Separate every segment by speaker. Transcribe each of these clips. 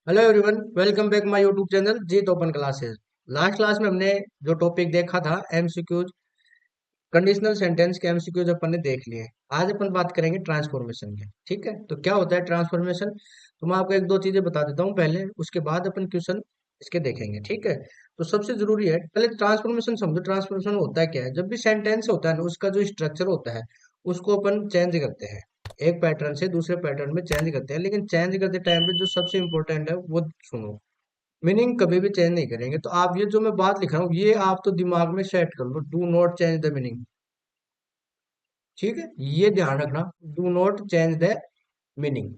Speaker 1: Hello everyone, welcome back my YouTube channel Jeet open classes. Last class में हमने जो topic देखा था एमसीक्यूज, कंडीशनल सेंटेंस के एमसीक्यूज अपन ने देख लिए। आज अपन बात करेंगे ट्रांसफॉर्मेशन के। ठीक है, तो क्या होता है ट्रांसफॉर्मेशन, तो मैं आपको एक दो चीजें बता देता हूँ पहले, उसके बाद अपन क्वेश्चन इसके देखेंगे। ठीक है, तो सबसे जरूरी है पहले ट्रांसफॉर्मेशन समझो। ट्रांसफॉर्मेशन होता है क्या है, जब भी सेंटेंस होता है ना, उसका जो स्ट्रक्चर होता है उसको अपन चेंज करते हैं, एक पैटर्न से दूसरे पैटर्न में चेंज करते हैं। लेकिन चेंज करते टाइम पे जो सबसे इंपॉर्टेंट है वो सुनो, मीनिंग कभी भी चेंज नहीं करेंगे। तो आप ये जो मैं बात लिख रहा हूँ ये आप तो दिमाग में सेट कर लो, do not change the meaning. ठीक है, ये ध्यान रखना, do not change the meaning.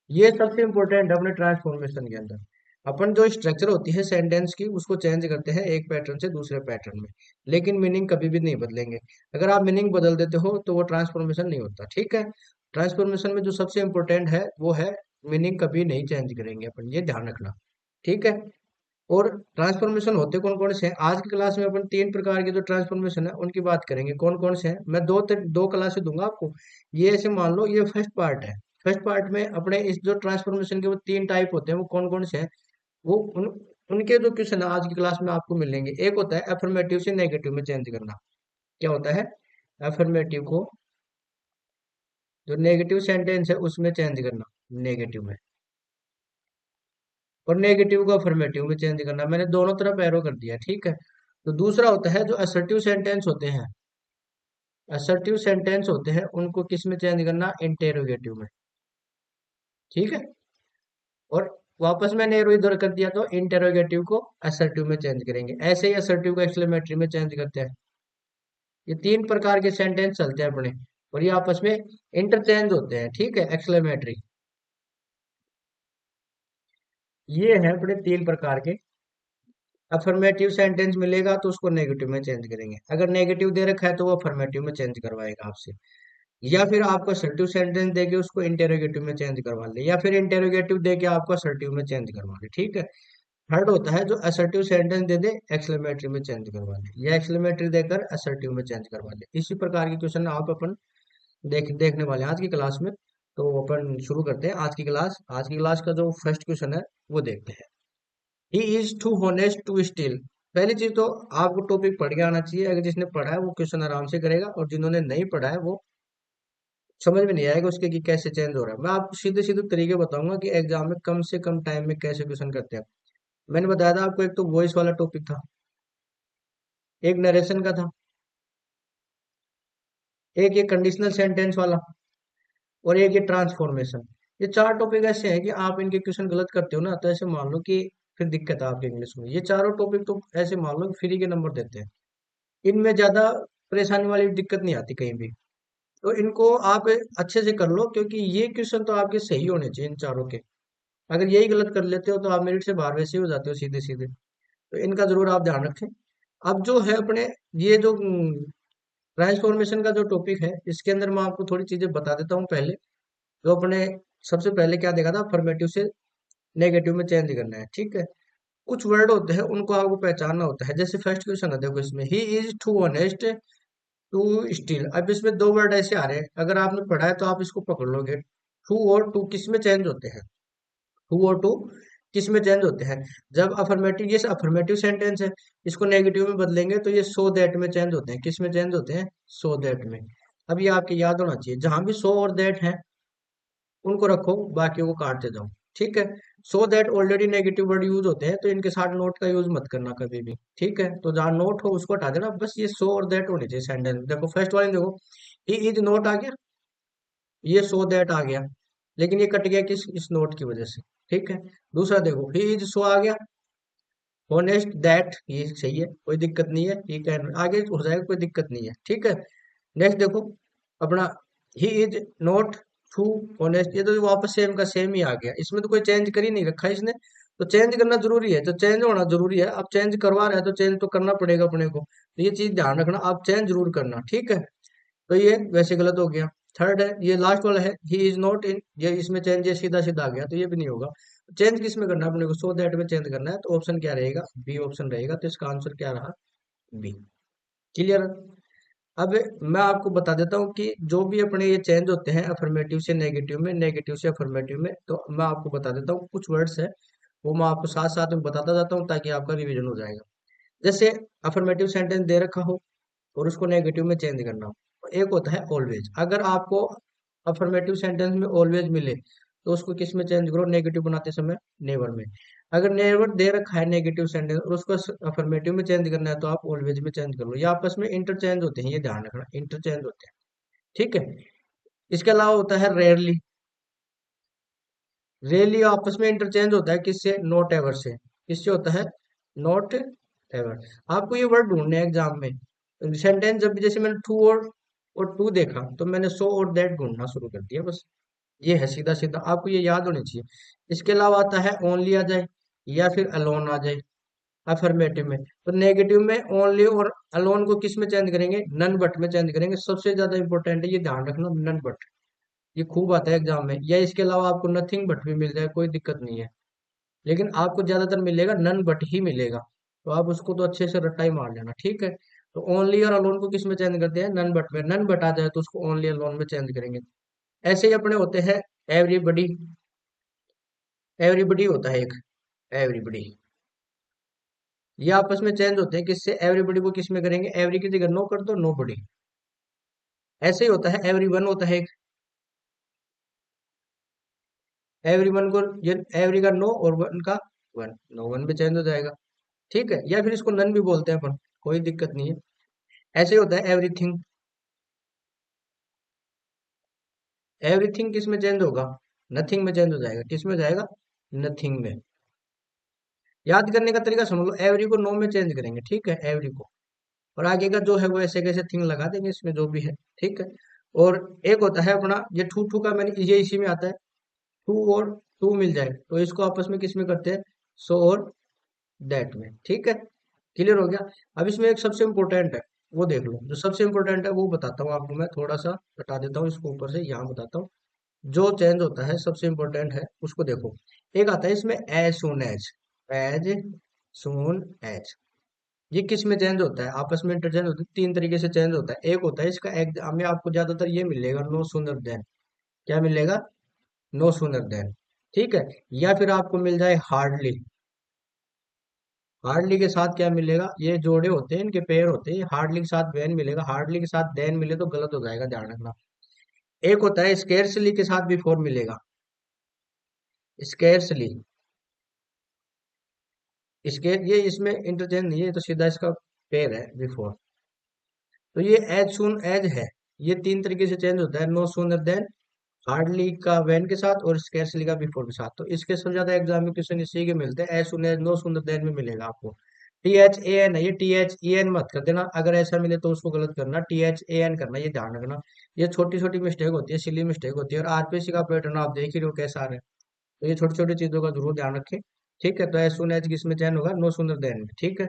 Speaker 1: ये सबसे इंपॉर्टेंट है अपने ट्रांसफॉर्मेशन के अंदर। अपन जो स्ट्रक्चर होती है सेंटेंस की उसको चेंज करते हैं एक पैटर्न से दूसरे पैटर्न में, लेकिन मीनिंग कभी भी नहीं बदलेंगे। अगर आप मीनिंग बदल देते हो तो वो ट्रांसफॉर्मेशन नहीं होता। ठीक है, ट्रांसफॉर्मेशन में जो सबसे इंपॉर्टेंट है वो है मीनिंग कभी नहीं चेंज करेंगे अपन, ये ध्यान रखना। ठीक है, और ट्रांसफॉर्मेशन होते कौन कौन से हैं, आज की क्लास में अपन तीन प्रकार के जो ट्रांसफॉर्मेशन है उनकी बात करेंगे। कौन कौन से हैं, मैं दो क्लासेस दूंगा आपको। ये ऐसे मान लो ये फर्स्ट पार्ट है। फर्स्ट पार्ट में अपने इस जो ट्रांसफॉर्मेशन के वो तीन टाइप होते हैं, वो कौन कौन से हैं, वो उनके जो क्वेश्चन है आज की क्लास में आपको मिलेंगे। एक होता है अफर्मेटिव से नेगेटिव में चेंज करना। क्या होता है, अफर्मेटिव को जो नेगेटिव सेंटेंस है उसमें चेंज करना, नेगेटिव में। और नेगेटिव को अफर्मेटिव में चेंज करना, मैंने दोनों तरफ एरो कर दिया। ठीक है, तो दूसरा होता है जो असर्टिव सेंटेंस होते हैं। असर्टिव सेंटेंस होते हैं उनको किस में चेंज करना, इंटेरोगेटिव में। ठीक है, और वापस मैंने एरो इधर कर दिया तो इंटेरोगेटिव को असर्टिव में चेंज करेंगे। ऐसे ही असर्टिव को एक्सक्लेमेटरी में चेंज करते हैं। ये तीन प्रकार के सेंटेंस चलते हैं अपने, और ये आपस में इंटरचेंज होते हैं। ठीक है, एक्सक्लेमेटरी, ये है अपने तीन प्रकार के। अफर्मेटिव सेंटेंस मिलेगा तो उसको नेगेटिव में चेंज करेंगे, अगर नेगेटिव दे रखा है तो वो अफर्मेटिव में चेंज करवाएगा आपसे। या फिर आपको असर्टिव सेंटेंस देके उसको इंटेरोगेटिव में चेंज करवा ले, या फिर इंटेरोगेटिव देके आपको असर्टिव में चेंज करवा ले। ठीक है, थर्ड होता है जो असर्टिव सेंटेंस दे दे एक्सक्लेमेटरी में चेंज करवा ले, या एक्सक्लेमेटरी देकर असर्टिव में चेंज करवा ले। इसी प्रकार के क्वेश्चन आप अपन देखने वाले हैं आज की क्लास में। तो अपन शुरू करते हैं आज की क्लास। आज की क्लास का जो फर्स्ट क्वेश्चन है वो देखते हैं। He is too honest to steal. पहली चीज तो आपको टॉपिक पढ़ के आना चाहिए। अगर जिसने पढ़ा है वो क्वेश्चन आराम से करेगा, और जिन्होंने नहीं पढ़ा है वो समझ में नहीं आएगा उसके कि कैसे चेंज हो रहा है। मैं आपको सीधे सीधे तरीके बताऊंगा कि एग्जाम में कम से कम टाइम में कैसे क्वेश्चन करते हैं। मैंने बताया था आपको, एक तो वॉइस वाला टॉपिक था, एक नरेशन का था, एक ये कंडीशनल सेंटेंस वाला, और एक ये ट्रांसफॉर्मेशन। ये चार टॉपिक ऐसे हैं कि आप इनके क्वेश्चन गलत करते हो ना तो ऐसे मान लो कि फिर दिक्कत है आपके इंग्लिश में। ये चारों टॉपिक तो ऐसे मान लो कि फ्री के नंबर देते हैं, इनमें ज्यादा परेशानी वाली दिक्कत नहीं आती कहीं भी। तो इनको आप अच्छे से कर लो, क्योंकि ये क्वेश्चन तो आपके सही होने चाहिए इन चारों के। अगर यही गलत कर लेते हो तो आप मेरिट से बाहर वैसे ही हो जाते हो सीधे सीधे। तो इनका जरूर आप ध्यान रखें। अब जो है अपने ये जो ट्रांसफॉर्मेशन का जो टॉपिक है इसके अंदर मैं आपको थोड़ी चीजें बता देता हूँ पहले। जो अपने सबसे पहले क्या देखा था, अफर्मेटिव से नेगेटिव में चेंज करना है। ठीक है, कुछ वर्ड होते हैं उनको आपको पहचानना होता है। जैसे फर्स्ट क्वेश्चन है, देखो इसमें he is too honest to steal. अब इसमें दो वर्ड ऐसे आ रहे हैं, अगर आपने पढ़ा है तो आप इसको पकड़ लोगे। टू और टू किस में चेंज होते हैं, टू और टू किस में चेंज होते हैं, जब अफर्मेटिव, ये अफर्मेटिव सेंटेंस है, इसको नेगेटिव में बदलेंगे तो ये सो दैट में चेंज होते हैं। किस में चेंज होते हैं, सो दैट में। अब ये आपके याद होना चाहिए, जहां भी सो और दैट है उनको रखो, बाकियों को काटते जाओ। ठीक है, so that already negative word use होते हैं तो इनके साथ नोट का यूज मत करना कभी भी। ठीक है, तो जहां नोट हो उसको हटा देना, बस ये सो और दैट होने चाहिए सेंटेंस। देखो फर्स्ट वाले देखो, ही इज नोट आ गया, ये सो दैट आ गया, लेकिन ये कट गया किस, इस नोट की वजह से। ठीक है, दूसरा देखो ही इज सो आ गया, होनेस्ट दैट ये सही है, कोई दिक्कत नहीं है, ये कैन आगे हो जाएगा, कोई दिक्कत नहीं है। ठीक है, नेक्स्ट देखो अपना, he is not too honest, ये तो वापस सेम का सेम ही आ गया, इसमें तो कोई चेंज कर ही नहीं रखा इसने। तो चेंज करना जरूरी है, तो चेंज होना जरूरी है। अब चेंज करवा रहा है तो चेंज तो करना पड़ेगा अपने को, तो ये चीज ध्यान रखना, आप चेंज जरूर करना। ठीक है, तो ये वैसे गलत हो गया। थर्ड है, ये लास्ट वाला है, ही इज नॉट इन, ये इसमें चेंज ये सीधा सीधा आ गया तो ये भी नहीं होगा। चेंज किस में करना है अपने को, सो दैट में चेंज करना है, तो ऑप्शन क्या रहेगा, बी ऑप्शन रहेगा। तो इसका आंसर क्या रहा, बी। क्लियर। अब मैं आपको बता देता हूँ कि जो भी अपने ये चेंज होते हैं अफर्मेटिव से नेगेटिव में, नेगेटिव से अफर्मेटिव में, तो मैं आपको बता देता हूँ कुछ वर्ड्स है, वो मैं आपको साथ साथ में बताता जाता हूँ ताकि आपका रिवीजन हो जाएगा। जैसे अफर्मेटिव सेंटेंस दे रखा हो और उसको नेगेटिव में चेंज करना हो, तो एक होता है ऑलवेज। अगर आपको अफर्मेटिव सेंटेंस में ऑलवेज मिले तो उसको किस में चेंज करो, नेगेटिव बनाते समय नेवर में। अगर नेवर दे रखा है नेगेटिव सेंटेंस और उसको अफर्मेटिव में चेंज करना है तो आप ऑलवेज में चेंज कर लो। ये आपस में इंटरचेंज होते हैं, ये ध्यान रखना, इंटरचेंज होते हैं। ठीक है। इसके अलावा होता है रेयरली। रेयरली आपस में इंटरचेंज होता है किससे, नॉट एवर से। किससे होता है, नॉट एवर। आपको ये वर्ड ढूंढने हैं एग्जाम में। सेंटेंस जब भी, जैसे मैंने टू और टू देखा तो मैंने सो और दैट ढूंढना शुरू कर दिया, बस। ये है सीधा सीधा, आपको ये याद होनी चाहिए। इसके अलावा आता है ओनली आ जाए या फिर अलोन आ जाए अफर्मेटिव में। तो नेगेटिव में ओनली और अलोन को किस में चेंज करेंगे, नन बट में चेंज करेंगे। सबसे ज्यादा इंपॉर्टेंट है, ये ध्यान रखना, नन बट। ये खूब आता है एग्जाम में। या इसके अलावा आपको नथिंग बट भी मिल जाए, कोई दिक्कत नहीं है, लेकिन आपको ज्यादातर मिलेगा नन बट ही मिलेगा। तो आप उसको तो अच्छे से रट्टा ही मार लेना, ठीक है। तो ओनली और अलोन को किस में चेंज करते हैं, नन बट में। नन बट आ जाए तो उसको ओनली अलोन में चेंज करेंगे। ऐसे ही अपने होते हैं एवरीबडी। एवरीबडी होता है एक, एवरीबडी। ये आपस में चेंज होते हैं किससे, एवरीबडी को किस में करेंगे, एवरी की जगह नो कर दो, नो बडी। ऐसे ही होता है एवरी वन होता है एक, एवरी वन को, ये एवरी का नो और वन का वन, नो वन में चेंज हो जाएगा। ठीक है, या फिर इसको नन भी बोलते हैं अपन, कोई दिक्कत नहीं है। ऐसे ही होता है एवरीथिंग। एवरीथिंग किस में चेंज होगा, नथिंग में चेंज हो जाएगा। किस में हो जाएगा, नथिंग में। याद करने का तरीका समझ लो, एवरी को नो में चेंज करेंगे, ठीक है, एवरी को। और आगे का जो है वो ऐसे कैसे थिंग लगा देंगे इसमें जो भी है, ठीक है। और एक होता है अपना ये टू, टू का मैंने ये इसी में आता है, टू और टू मिल जाए तो इसको आपस में किस में करते हैं, सो और दैट में, ठीक है। क्लियर हो गया। अब इसमें एक सबसे इंपॉर्टेंट है, वो देख लो। जो सबसे इंपॉर्टेंट है वो बताता हूँ आपको, मैं थोड़ा सा बता देता हूँ इसको ऊपर से, यहाँ बताता हूँ। जो चेंज होता है सबसे इंपॉर्टेंट है उसको देखो। एक आता है इसमें as soon as soon as. ये किस में चेंज होता है, आपस में इंटरचेंज होता है, तीन तरीके से चेंज होता है। एक होता है इसका एग्जाम में आपको ज्यादातर ये मिलेगा, नो सुनर देन। क्या मिलेगा, नो सुनर देन, ठीक है। या फिर आपको मिल जाए हार्डली। हार्डली के साथ क्या मिलेगा, ये जोड़े होते हैं, इनके पेयर होते हैं। हार्डली के साथ वैन मिलेगा, हार्डली के साथ देन मिले तो गलत हो जाएगा, ध्यान रखना। एक होता है स्केर्सली के साथ बिफोर मिलेगा, स्केर्सली। इसके ये इसमें इंटरचेंज नहीं है, ये तो सीधा इसका पेयर है बिफोर। तो ये एज सुन एज है, ये तीन तरीके से चेंज होता है, नो सूनर देन, हार्डली का व्हेन के साथ और स्कैर्सली का बिफोर के साथ। तो इसके सबसे ज्यादा एग्जाम में क्वेश्चन इसी के मिलते हैं, as soon as, no sooner than में मिलेगा आपको। टी एच ए एन है, ये टी एच ई एन मत कर देना, अगर ऐसा मिले तो उसको गलत करना, टी एच ए एन करना, ये ध्यान रखना। ये छोटी छोटी मिस्टेक होती है, सिली मिस्टेक होती है, और आरपीसी का पैटर्न आप देख ही रहे हो कैसा आ रहा है। तो ये छोटी छोटी चीजों का जरूर ध्यान रखें, ठीक है। तो एज सुन एज किसमें चयन होगा, नो सूनर देन में, ठीक है।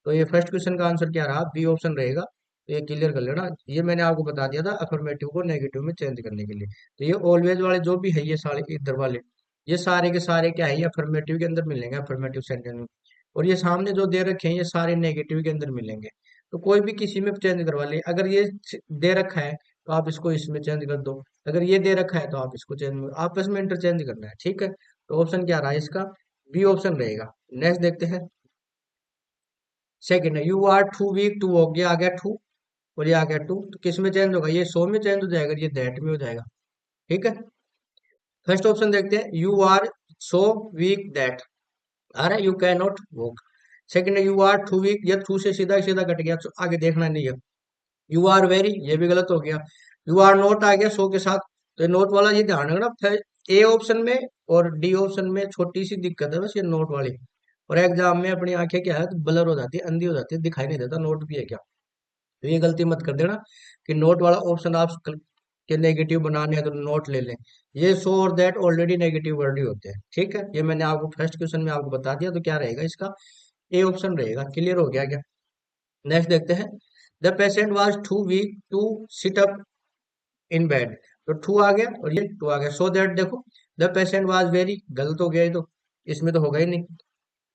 Speaker 1: तो ये फर्स्ट क्वेश्चन का आंसर क्या रहा, बी ऑप्शन रहेगा। तो ये क्लियर कर लेना, ये मैंने आपको बता दिया था अफर्मेटिव को नेगेटिव में चेंज करने के लिए। तो ये ऑलवेज वाले जो भी है, ये सारे इधर वाले, ये सारे के सारे क्या है, ये अफर्मेटिव के अंदर मिलेंगे, अफर्मेटिव सेंटेंस में। और ये सामने जो दे रखे हैं ये सारे नेगेटिव के अंदर मिलेंगे। तो कोई भी किसी में चेंज करवा ले, अगर ये दे रखा है तो आप इसको इसमें चेंज कर दो, अगर ये दे रखा है तो आप इसको चेंज, आपस में इंटरचेंज करना है, ठीक है। तो ऑप्शन क्या रहा है इसका, बी ऑप्शन रहेगा। नेक्स्ट देखते हैं, सेकंड है, you are too weak to walk, ये आ गया टू और ये आ गया टू, तो किस में चेंज होगा, ये सो में चेंज हो जाएगा, ये दैट में हो जाएगा, ठीक है। फर्स्ट ऑप्शन देखते हैं, you are so weak that, आ रहा है you can not walk. Second है, यू आर टू वीक, ये टू से सीधा सीधा कट गया, तो आगे देखना नहीं है। यू आर वेरी, ये भी गलत हो गया। यू आर नॉट आ गया सो के साथ, तो ये नोट वाला ये ध्यान रखना। फिर ए ऑप्शन में और डी ऑप्शन में छोटी सी दिक्कत है बस, ये नोट वाली। और एग्जाम में अपनी आंखें क्या है, ब्लर हो जाती है, अंधी हो जाती है, दिखाई नहीं देता नोट भी है क्या। तो ये गलती मत कर देना कि नोट वाला ऑप्शन आप के नेगेटिव बनाने हैं तो नोट ले लें। ये सो और दैट ऑलरेडी नेगेटिव वर्ड ही होते हैं, ठीक है। ये मैंने आपको फर्स्ट क्वेश्चन में आपको बता दिया, तो क्या रहेगा इसका, ए ऑप्शन रहेगा। क्लियर हो गया क्या। नेक्स्ट देखते हैं, the patient was too weak to sit up in bed. तो टू आ गया और ये टू आ गया, सो दैट देखो, द पेशेंट वाज वेरी, गलत हो गया ये तो, इसमें तो होगा ही नहीं।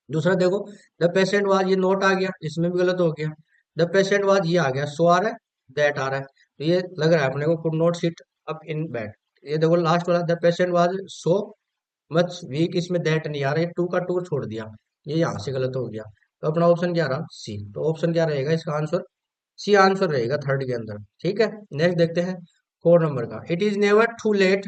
Speaker 1: दूसरा देखो, द पेशेंट वाज, ये नोट आ गया, इसमें भी गलत हो गया। द पेशेंट वाज, ये आ गया, सो आ रहा है, दैट आ रहा है, तो ये लग रहा है अपने को could not sit up in bed. ये देखो लास्ट वाला, the patient was so much weak, इसमें दैट नहीं आ रहा, ये टू का टू छोड़ दिया, ये यहाँ से गलत हो गया। तो अपना ऑप्शन क्या रहा, सी। तो ऑप्शन क्या रहेगा इसका आंसर, सी आंसर रहेगा थर्ड के अंदर। ठीक है, नेक्स्ट देखते हैं 4 नंबर का। It is never too late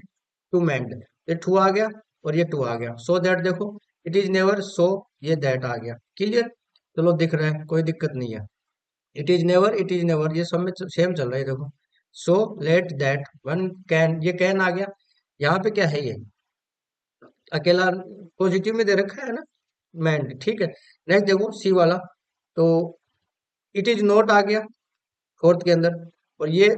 Speaker 1: to mend, ये टू आ गया और ये टू आ गया, सो दैट देखो, इट इज नेवर, सो ये दैट आ गया। क्लियर, चलो दिख रहा है, कोई दिक्कत नहीं है। इट इज नेवर ये सब में सेम चल रहा है, देखो। So let that one can, ये कैन आ गया, यहाँ पे क्या है, ये अकेला पॉजिटिव में दे रखा है ना, मैंड। ठीक है, नेक्स्ट देखो सी वाला, तो इट इज नॉट आ गया फोर्थ के अंदर, और ये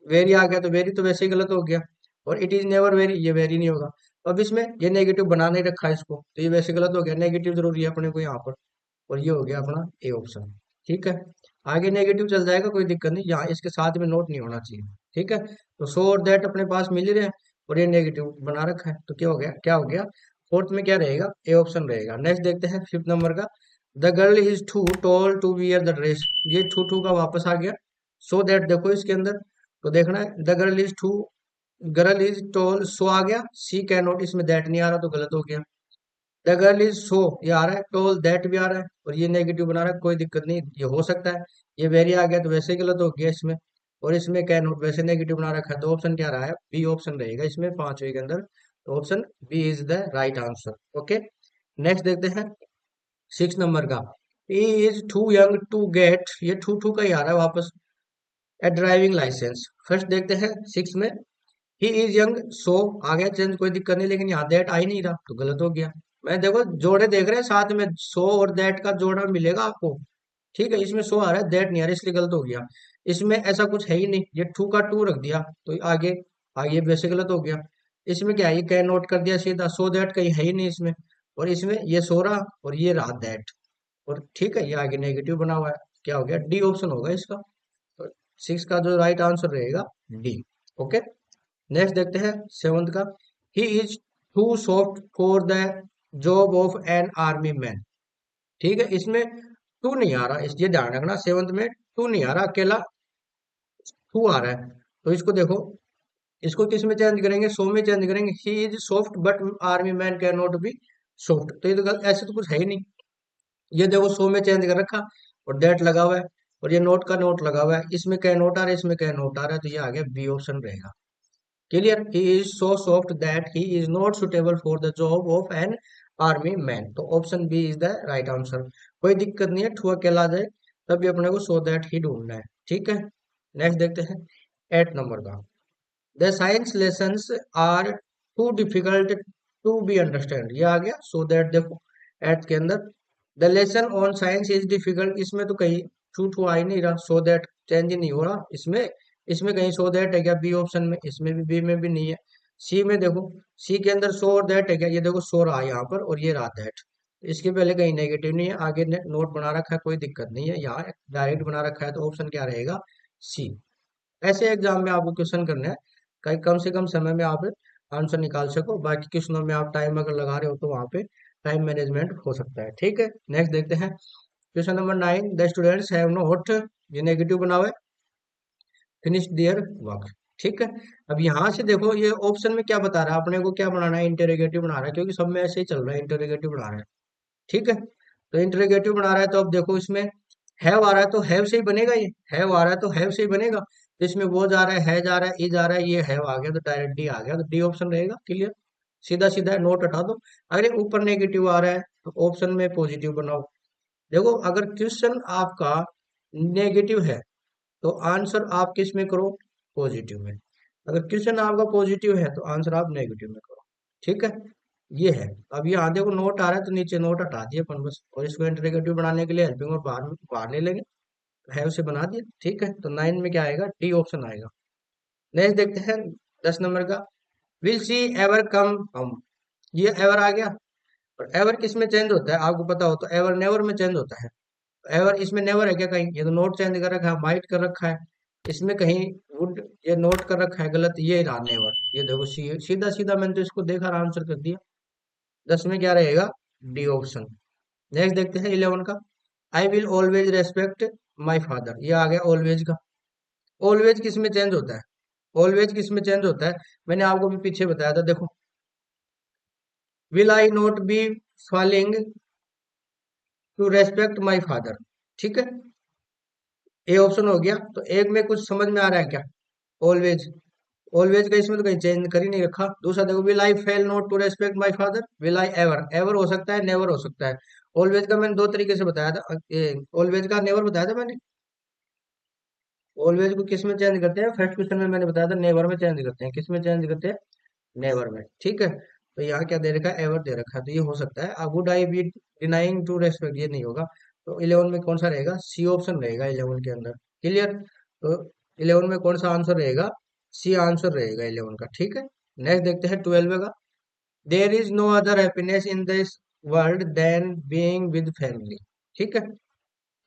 Speaker 1: वेरी आ गया, तो वेरी तो वैसे ही गलत हो गया, और इट इज नेवर वेरी, ये वेरी नहीं होगा। तो अब इसमें ये नेगेटिव बना नहीं रखा है इसको, तो ये वैसे गलत हो गया, नेगेटिव जरूरी है अपने को यहाँ पर, और ये हो गया अपना ए ऑप्शन। ठीक है, आगे नेगेटिव चल जाएगा, कोई दिक्कत नहीं, यहाँ इसके साथ में नोट नहीं होना चाहिए। ठीक है, तो सो और दैट अपने पास मिल ही रहे हैं, और ये नेगेटिव बना रखा है, तो क्या हो गया, क्या हो गया, फोर्थ में क्या रहेगा, ए ऑप्शन रहेगा। नेक्स्ट देखते हैं 5 नंबर का। The girl is too tall to wear the dress, ये टू का वापस आ गया, सो दैट देखो इसके अंदर, तो देखना है, the girl is too, girl is tall, so आ गया, सी कैन नॉट, इसमें दैट नहीं आ रहा, तो गलत हो गया। द गर्ल इज सो, ये आ रहा है, टोल दैट भी आ रहा है, और ये नेगेटिव बना रहा है, कोई दिक्कत नहीं, ये हो सकता है। ये वेरी आ गया, तो वैसे ही गलत हो गया इसमें, और इसमें कैन नॉट वैसे नेगेटिव बना रखा है, तो ऑप्शन क्या रहा है, बी ऑप्शन रहेगा इसमें पांचवे के अंदर, तो option B is the right answer. Okay, next देखते हैं 6 नंबर का। He is too young to get, ये टू का ही आ रहा है वापस, ए ड्राइविंग लाइसेंस। फर्स्ट देखते हैं 6 में, ही इज यंग, सो आ गया चेंज, कोई दिक्कत नहीं, लेकिन यहाँ दैट आ ही नहीं रहा, तो गलत हो गया। मैं देखो जोड़े देख रहे हैं साथ में, सो और दैट का जोड़ा मिलेगा आपको। ठीक है, इसमें सो आ रहा है, दैट नहीं आ रहा, इसलिए गलत हो गया। इसमें ऐसा कुछ है ही नहीं, ये टू का टू रख दिया, तो आगे आगे वैसे गलत हो गया। इसमें क्या है, ये कैन नोट कर दिया सीधा, सो दैट कहीं है ही नहीं इसमें, और इसमें ये सो रहा और ये रहा दैट, और ठीक है, ये आगे नेगेटिव बना हुआ है, क्या हो गया, डी ऑप्शन होगा इसका। तो 6 का जो राइट आंसर रहेगा, डी। ओके, नेक्स्ट देखते हैं 7th का। He is too soft for the job of an army man. ठीक है, इसमें टू नहीं आ रहा, ये ध्यान रखना, 7th में टू नहीं आ रहा, अकेला टू आ रहा है। तो इसको देखो, इसको किस में चेंज करेंगे, सो में चेंज करेंगे। He is soft but army man can not be soft, तो ये तो ऐसे तो कुछ है ही नहीं। ये देखो सो में चेंज कर रखा, और डेट लगा हुआ है, और ये नोट का नोट लगा हुआ है, इसमें क्या नोट आ रहा है, इसमें क्या नोट आ रहा है, तो ये आ गया बी ऑप्शन रहेगा। Clear, he is so soft that he is not suitable for the job of an army man, तो option B is the right answer. कोई दिक्कत नहीं है, ठुआ अकेला आ जाए, तभी अपने को सो दैट ही ढूंढना है। ठीक है, नेक्स्ट देखते हैं 8 नंबर का। The science lessons are too difficult to be understand, ये आ गया, सो दैट देखो एट के अंदर, the lesson on science is difficult, इसमें तो कहीं टू टू आ ही नहीं रहा, सो दैट चेंज ही नहीं हो रहा इसमें। इसमें कहीं सो दैट है क्या, बी ऑप्शन में, इसमें भी, बी में भी नहीं है। सी में देखो, सी के अंदर सो और दैट है क्या, ये देखो सो रहा है यहाँ पर, और ये रहा दैट, इसके पहले कहीं नेगेटिव नहीं है, आगे नोट बना रखा है, कोई दिक्कत नहीं है, यहाँ डायरेक्ट बना रखा है, तो ऑप्शन क्या रहेगा, सी। ऐसे एग्जाम में आपको क्वेश्चन करना है, कहीं कम से कम समय में आप आंसर निकाल सको, बाकी क्वेश्चनों में आप टाइम अगर लगा रहे हो तो वहां पे टाइम मैनेजमेंट हो सकता है। ठीक है, नेक्स्ट देखते हैं question number 9। The students have not, ये नेगेटिव बना हुआ है, फिनिश देयर वर्क। ठीक है, अब यहाँ से देखो ये ऑप्शन में क्या बता रहा है, अपने को क्या बनाना है, इंटरोगेटिव बना रहा है, क्योंकि सब में ऐसे ही चल रहा है, इंटरोगेटिव बना रहा है। ठीक है, तो इंटरोगेटिव बना रहा है, तो अब देखो इसमें हैव आ रहा है, तो हैव से ही बनेगा, ये हैव आ रहा है तो हैव से ही बनेगा, तो इसमें वो जा रहा है जा रहा है, ई जा रहा है, ये हैव आ गया, तो डायरेक्ट डी आ गया, तो डी ऑप्शन रहेगा। क्लियर, सीधा सीधा नोट हटा दो। अगर ऊपर नेगेटिव आ रहा है तो ऑप्शन में पॉजिटिव बनाओ। देखो अगर क्वेश्चन आपका नेगेटिव है तो आंसर आप किस में करो, पॉजिटिव में। अगर क्वेश्चन आपका पॉजिटिव है तो आंसर आप नेगेटिव में करो। ठीक है, ये है। अब यहाँ देखो नोट आ रहा है, तो नीचे नोट हटा दिए अपन बस, और इसको इंटरोगेटिव बनाने के लिए हेल्पिंग और बाहर बाहर ले लेंगे, हैव से बना दिया। ठीक है, तो 9 में क्या आएगा, डी ऑप्शन आएगा। नेक्स्ट देखते हैं 10 नंबर का। विल सी एवर कम हम, ये एवर आ गया, और एवर किस में चेंज होता है आपको पता हो तो, एवर नेवर में चेंज होता है। एवर इसमें नेवर है क्या कहीं, ये तो नोट चेंज कर रखा है, माइट कर रखा है, इसमें कहीं वुड ये नोट कर रखा है गलत, ये रहा नेवर। ये देखो सीधा सीधा मैंने तो इसको देखा आंसर कर दिया। 10 में क्या रहेगा, डी ऑप्शन। नेक्स्ट देखते हैं 11 का। I will always respect my father, ये आ गया ऑलवेज का, ऑलवेज किस में चेंज होता है? ऑलवेज किस में चेंज होता है? मैंने आपको भी पीछे बताया था, देखो। Will I not be failing to respect my father, ठीक है। ए ऑप्शन हो गया, तो एक में कुछ समझ में आ रहा है क्या? ऑलवेज, ऑलवेज का इसमें तो कहीं चेंज कर ही नहीं रखा। दूसरा देखो, will I fail not to respect my father, will I ever, ever हो सकता है, नेवर हो सकता है। ऑलवेज का मैंने दो तरीके से बताया था, ऑलवेज का नेवर बताया था मैंने। ऑलवेज को किस में चेंज करते हैं? फर्स्ट क्वेश्चन में मैंने बताया था, नेवर में चेंज करते हैं। किस में चेंज करते हैं? नेवर में, ठीक है। तो यहाँ क्या दे रखा है? एवर दे रखा है, तो ये हो सकता है। Would I be denying to respect, ये नहीं होगा। तो 11 में कौन सा रहेगा? सी ऑप्शन रहेगा 11 के अंदर। क्लियर? तो 11 में कौन सा आंसर रहेगा? सी आंसर रहेगा 11 का, ठीक है। नेक्स्ट देखते हैं 12 का। There is no other happiness in this world than being with family, ठीक है।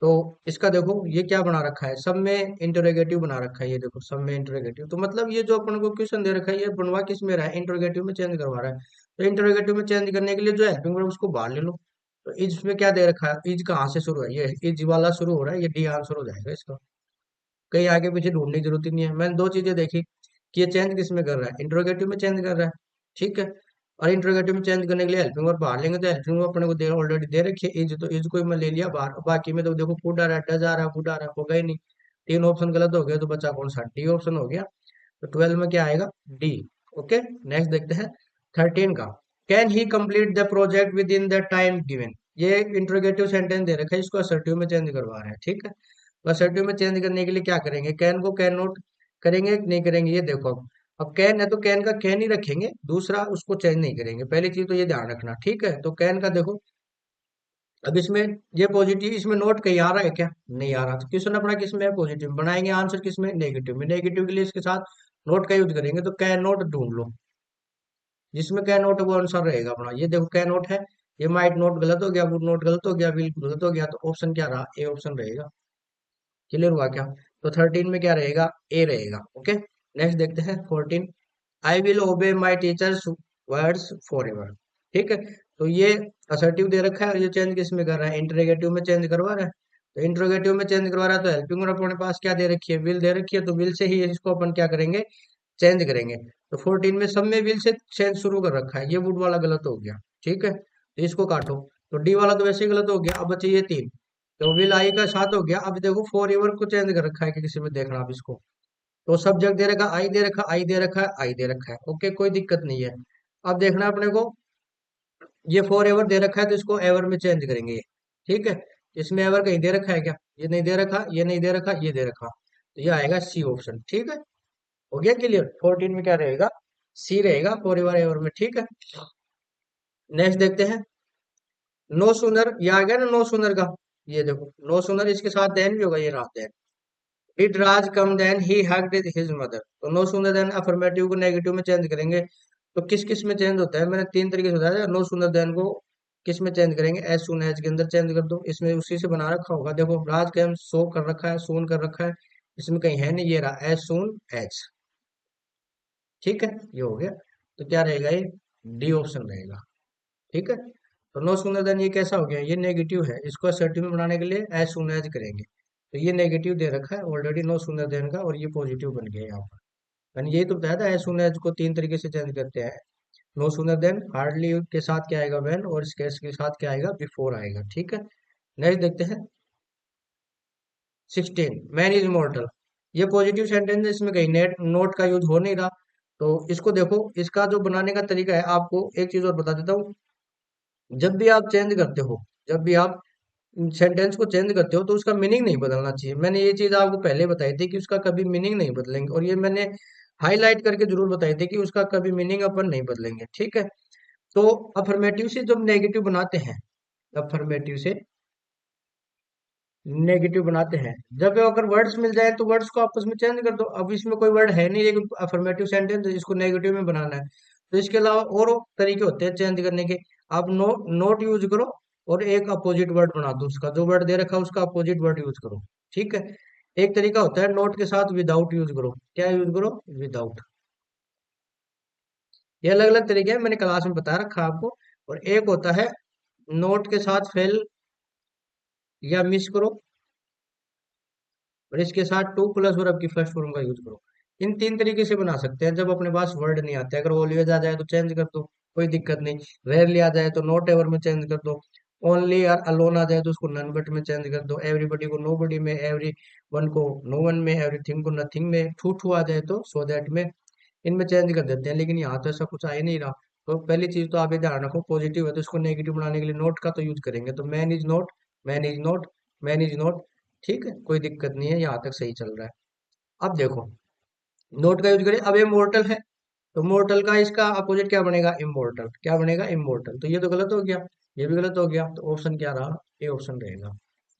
Speaker 1: तो इसका देखो, ये क्या बना रखा है? सब में इंटरोगेटिव बना रखा है, ये देखो, सब में इंटरोगेटिव। तो मतलब ये जो अपन को क्वेश्चन दे रखा है, ये बनवा किस में रहा है? इंटरोगेटिव में चेंज करवा रहा है। तो इंटरोगेटिव में चेंज करने के लिए जो हेल्पिंग वर्ब उसको बाहर ले लो। तो इज में क्या दे रखा है? इज कहाँ से शुरू है? ये इज वाला शुरू हो रहा है, ये डी आंसर हो जाएगा इसका। कहीं आगे पीछे ढूंढने की जरूरत ही नहीं है। मैंने दो चीजें देखी कि ये चेंज किस में कर रहा है? इंटरोगेटिव में चेंज कर रहा है, ठीक है। और इंटरोगेटिव में चेंज करने के लिए हेल्पिंग वर्ब बाहर लेंगे, तो हेल्पिंग वर्ब अपने को दे ऑलरेडी दे रखी है इज, तो इज को ही मैं ले लिया बाहर। बाकी में तो देखो कुड आ रहा है, डज आ रहा है, कुड आ रहा है, होगा ही नहीं। तीन ऑप्शन गलत हो गए, तो बचा कौन सा? डी ऑप्शन हो गया। तो 12 में क्या आएगा? डी। ओके, नेक्स्ट देखते हैं 13 का। Can he complete the project with in the time given, ये इंट्रोगेटिव सेंटेंस दे रखा है, इसको असर्टिव में चेंज करवा रहे हैं, ठीक है। तो असर्टिव में चेंज करने के लिए क्या करेंगे? कैन को कैन नॉट करेंगे कि नहीं करेंगे? ये देखो, अब कैन है तो कैन का कैन ही रखेंगे, दूसरा उसको चेंज नहीं करेंगे। पहली चीज तो ये ध्यान रखना, ठीक है। तो कैन का देखो, अब इसमें ये पॉजिटिव, इसमें नोट कहीं आ रहा है क्या? नहीं आ रहा। तो क्वेश्चन अपना किस में है? पॉजिटिव। बनाएंगे आंसर किस में? नेगेटिव में। नेगेटिव के लिए इसके साथ नोट का यूज करेंगे, तो कैन नोट ढूंढ लो, जिसमें कैन नोट है वो आंसर रहेगा अपना। ये देखो कैन नोट है, ये माइट नोट गलत हो गया, वुड नोट गलत हो गया, विल गलत हो गया, तो ऑप्शन क्या रहा? ए ऑप्शन रहेगा। क्लियर हुआ क्या? तो 13 में क्या रहेगा? ए रहेगा। ओके, नेक्स्ट देखते हैं 14। I will obey my teachers words forever, ठीक है। तो ये असर्टिव दे रखा है, और ये चेंज किस में कर रहा है? इंटरोगेटिव में चेंज करवा रहा है। तो इंटरोगेटिव में चेंज करवा रहा है, तो हेल्पिंग वर्ब अपने पास क्या दे रखी है? विल दे रखी है, तो विल से ही इसको अपन क्या करेंगे? चेंज करेंगे। तो 14 में सब में विल से चेंज शुरू कर रखा है, ये वुड वाला गलत हो गया, ठीक है। तो इसको काटो। तो डी वाला तो वैसे ही गलत हो गया। अब बचे ये तीन, तो विल आई का साथ हो गया। अब देखो फॉर एवर को चेंज कर रखा है कि किसी में, देखना आप इसको। तो सब्जेक्ट दे रखा, आई दे रखा, आई दे रखा है, आई दे रखा है, ओके, कोई दिक्कत नहीं है। अब देखना है अपने को, ये फॉर एवर दे रखा है, तो इसको एवर में चेंज करेंगे ये, ठीक है। इसमें एवर कहीं दे रखा है क्या? ये नहीं दे रखा, ये नहीं दे रखा, ये दे रखा, तो ये आएगा सी ऑप्शन, ठीक है। हो गया क्लियर? 14 में क्या रहेगा? सी रहेगा फॉर एवर, एवर में, ठीक है। नेक्स्ट देखते हैं। नो सुनर, ये आ गया ना नो सुनर का। ये देखो, नो सुनर इसके साथ देन भी होगा, ये रहा then. Did Raj come then he hugged his mother, तो नो सूनर देन अफर्मेटिव को नेगेटिव में चेंज करेंगे। तो किस किस में चेंज होता है? मैंने तीन तरीके से बताया। नो सूनर देन को किस में चेंज करेंगे? एज सून एज के अंदर चेंज कर दो, इसमें उसी से बना रखा होगा। देखो राज के हम सो कर रखा है, सून कर रखा है, इसमें कहीं है नहीं, ये रहा एज सून एज, ठीक है। ये हो गया। तो क्या रहेगा? ये डी ऑप्शन रहेगा, ठीक है। तो नो सूनर देन ये कैसा हो गया? ये नेगेटिव है, इसको असर्टिव में बनाने के लिए एज सून एज करेंगे। तो ये नेगेटिव दे रखा है ऑलरेडी नो सूनर देन का, और ये पॉजिटिव बन गया यहाँ पर। मैंने यही तो बताया था, एज सुन एज को तीन तरीके से चेंज करते हैं। नो सूनर देन, हार्डली के साथ क्या आएगा? व्हेन, और स्केर्स के साथ क्या आएगा? बिफोर आएगा, ठीक है। नेक्स्ट देखते हैं 16। मैन इज इमोर्टल, ये पॉजिटिव सेंटेंस है, इसमें कहीं नेट नोट का यूज हो नहीं रहा। तो इसको देखो, इसका जो बनाने का तरीका है, आपको एक चीज और बता देता हूँ। जब भी आप चेंज करते हो, जब भी आप सेंटेंस को चेंज करते हो, तो उसका मीनिंग नहीं बदलना चाहिए। मैंने ये चीज आपको पहले बताई थी कि उसका कभी मीनिंग नहीं बदलेंगे, और ये मैंने हाईलाइट करके जरूर बताई थी कि उसका कभी मीनिंग अपन नहीं बदलेंगे, ठीक है। तो अफर्मेटिव से जब नेगेटिव बनाते हैं, अफर्मेटिव से नेगेटिव बनाते हैं, जब अगर वर्ड्स मिल जाए तो वर्ड्स को आपस में चेंज कर दो। अब इसमें कोई वर्ड है नहीं, एक अफर्मेटिव सेंटेंस इसको नेगेटिव में बनाना है। तो इसके अलावा और तरीके होते हैं चेंज करने के। आप नोट यूज करो, और एक अपोजिट वर्ड बना दो उसका, जो वर्ड दे रखा है उसका अपोजिट वर्ड यूज करो, ठीक है। एक तरीका होता है नोट के साथ विदाउट यूज करो। क्या यूज करो? विदाउट। ये अलग अलग तरीके हैं, मैंने क्लास में बता रखा है आपको। और एक होता है नोट के साथ फेल या मिस करो, और इसके साथ टू प्लस वर्ब की फर्स्ट फॉर्म का यूज करो। इन तीन तरीके से बना सकते हैं जब अपने पास वर्ड नहीं आते। अगर ऑलवेज आ जाए तो चेंज कर दो, कोई दिक्कत नहीं। रेयरली आ जाए तो नॉट एवर में चेंज कर दो। ओनली और अलोन आ जाए तो उसको नन बट में चेंज कर दो। एवरीबडी को नोबडी में, एवरी वन को नो वन में, एवरीथिंग को नथिंग में, टू टू आ जाए तो सो दैट में। इनमें चेंज कर देते हैं, लेकिन यहाँ तो ऐसा कुछ आ ही नहीं रहा। तो पहली चीज तो आप ये ध्यान रखो, पॉजिटिव है तो इसको नेगेटिव बनाने के लिए नोट का तो यूज करेंगे। तो man is note, man is note, man is note. ठीक है, कोई दिक्कत नहीं है, यहाँ तक सही चल रहा है। अब देखो, नोट का यूज करें। अब ये मोर्टल है, तो मोर्टल का इसका अपोजिट क्या बनेगा? इमोर्टल। क्या बनेगा? इमोर्टल। तो ये तो गलत हो गया, ये भी गलत हो गया, तो ऑप्शन क्या रहा? ए ऑप्शन रहेगा।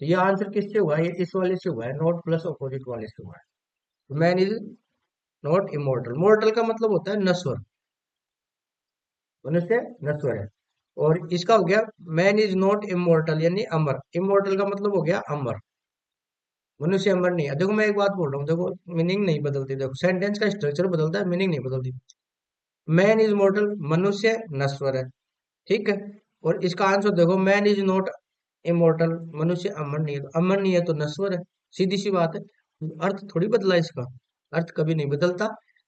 Speaker 1: तो ये आंसर किससे हुआ है? ये इस वाले से हुआ है, नोट प्लस अपोजिट वाले से हुआ है। Man is not immortal. Mortar का मतलब होता है नश्वर, मनुष्य नश्वर है। और इसका हो गया मैन इज नॉट इमोर्टल, यानी अमर। इमोर्टल का मतलब हो गया अमर, मनुष्य अमर नहीं है। देखो मैं एक बात बोल रहा हूँ, देखो मीनिंग नहीं बदलती, देखो सेंटेंस का स्ट्रक्चर बदलता है, मीनिंग नहीं बदलती। मैन इज मॉर्टल, मनुष्य नश्वर है, ठीक है। और इसका आंसर देखो, मैन इज नॉट इमोर्टल, मनुष्य अमर नहीं है। तो अमर नहीं है तो नश्वर है, सीधी सी बात है। अर्थ थोड़ी बदला इसका, अर्थ कभी नहीं बदलता,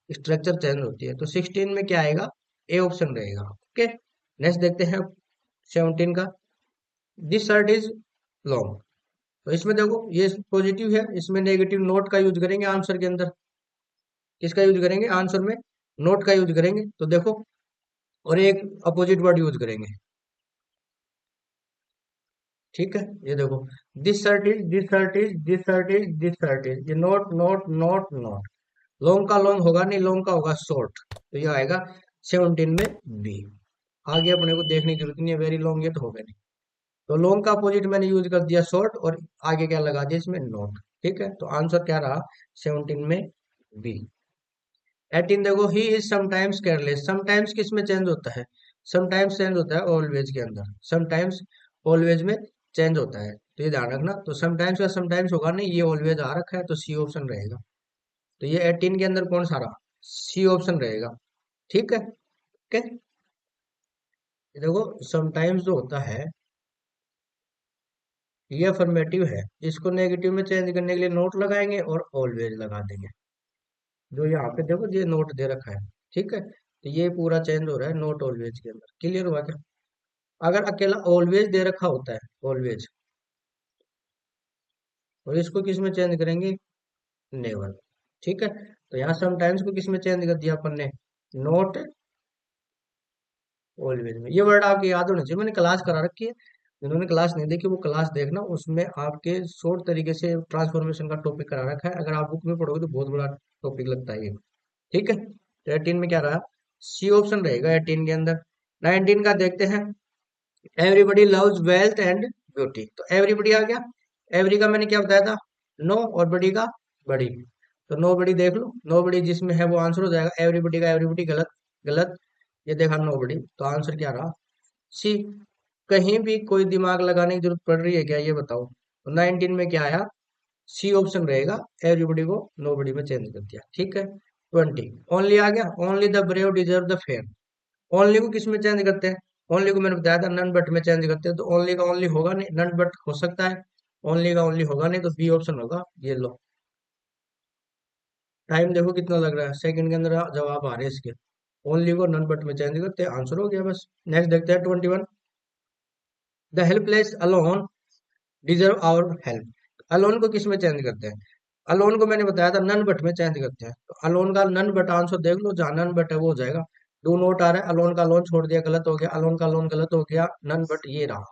Speaker 1: स्ट्रक्चर चेंज होती है। तो 16 में क्या आएगा? ए ऑप्शन रहेगा। ओके, नेक्स्ट देखते हैं 17 का। This shirt is long. तो इसमें देखो ये पॉजिटिव है, इसमें नेगेटिव नोट का यूज करेंगे आंसर के अंदर। किसका यूज करेंगे आंसर में? नोट का यूज करेंगे। तो देखो, और एक अपोजिट वर्ड यूज करेंगे, ठीक है। ये देखो, this shirt is, this shirt is, this shirt is, this shirt is. ये note note note note, long का लॉन्ग होगा नहीं, लॉन्ग का होगा शॉर्ट। तो ये आएगा 17 में बी। आगे अपने को देखने की जरूरत नहीं है, वेरी लॉन्ग ये तो होगा नहीं। तो लॉन्ग का अपोजिट मैंने यूज कर दिया शॉर्ट, और आगे क्या लगा दिया इसमें? नोट। ठीक है, तो आंसर क्या रहा 17 में? बी। 18 देखो, he is sometimes careless. Sometimes किस में चेंज होता है? समटाइम्स चेंज होता है ऑलवेज के अंदर, समटाइम्स ऑलवेज में चेंज होता है। तो ये ध्यान रखना। तो समटाइम्स का समटाइम्स होगा नहीं, ये ऑलवेज आ रखा है, तो सी ऑप्शन रहेगा। तो ये 18 के अंदर कौन सा रहा? सी ऑप्शन रहेगा, ठीक है। ओके, ये देखो समटाइम्स जो होता है ये अफर्मेटिव है, इसको नेगेटिव में चेंज करने के लिए नोट लगाएंगे और ऑलवेज लगा देंगे। जो यहाँ पे देखो ये नोट दे रखा है, ठीक है। तो ये पूरा चेंज हो रहा है नोट ऑलवेज के अंदर। क्लियर हुआ क्या? अगर अकेला ऑलवेज दे रखा होता है, ऑलवेज, और इसको किस में चेंज करेंगे? नेवर, ठीक है। तो यहाँ समटाइम्स को किस में चेंज कर दिया अपन ने? नोट ऑलवेज में। ये वर्ड आपके याद होने चाहिए, मैंने क्लास करा रखी है। जिन्होंने क्लास नहीं देखी वो क्लास देखना, उसमें आपके शॉर्ट तरीके से ट्रांसफॉर्मेशन का टॉपिक करा रखा है। अगर आप बुक में पढ़ोगे तो बहुत बड़ा टॉपिक लगता है ये, ठीक है। तो 18 में क्या रहा? सी ऑप्शन रहेगा 18 के अंदर। 19 का देखते हैं। Everybody loves wealth and beauty. तो एवरीबडी आ गया, एवरी का मैंने क्या बताया था? नो, और बडी का बड़ी। तो नो बडी देख लो, नो बडी जिसमें है वो आंसर हो जाएगा। एवरीबडी का एवरीबडी गलत, गलत। ये देखा नो बडी, तो आंसर क्या रहा? सी। कहीं भी कोई दिमाग लगाने की जरूरत पड़ रही है क्या, ये बताओ। तो 19 में क्या आया? सी ऑप्शन रहेगा। एवरीबडी को नोबडी में चेंज कर दिया, ठीक है। 20 ओनली आ गया। Only the brave deserve the fair. Only को किस में चेंज करते हैं? ओनली को मैंने बताया था नन बट में चेंज करते हैं। तो ओनली का ओनली होगा नहीं, नन बट हो सकता है। ओनली का ओनली होगा नहीं, तो बी ऑप्शन होगा। ये लो, टाइम देखो कितना लग रहा है, सेकंड के अंदर जवाब आ रहे हैं इसके। ओनली को नन बट में चेंज करते हैं, आंसर हो गया बस। नेक्स्ट देखते हैं 21। The helpless alone deserve our help. Alone को किस में चेंज करते हैं? अलोन को मैंने बताया था नन बट में चेंज करते हैं। तो अलोन का नन बट आंसर देख लो, जहां नन बट है वो हो जाएगा। डू नोट आ रहा है, अलोन का लोन छोड़ दिया, गलत हो गया। अलोन का लोन गलत हो गया, नन बट ये रहा,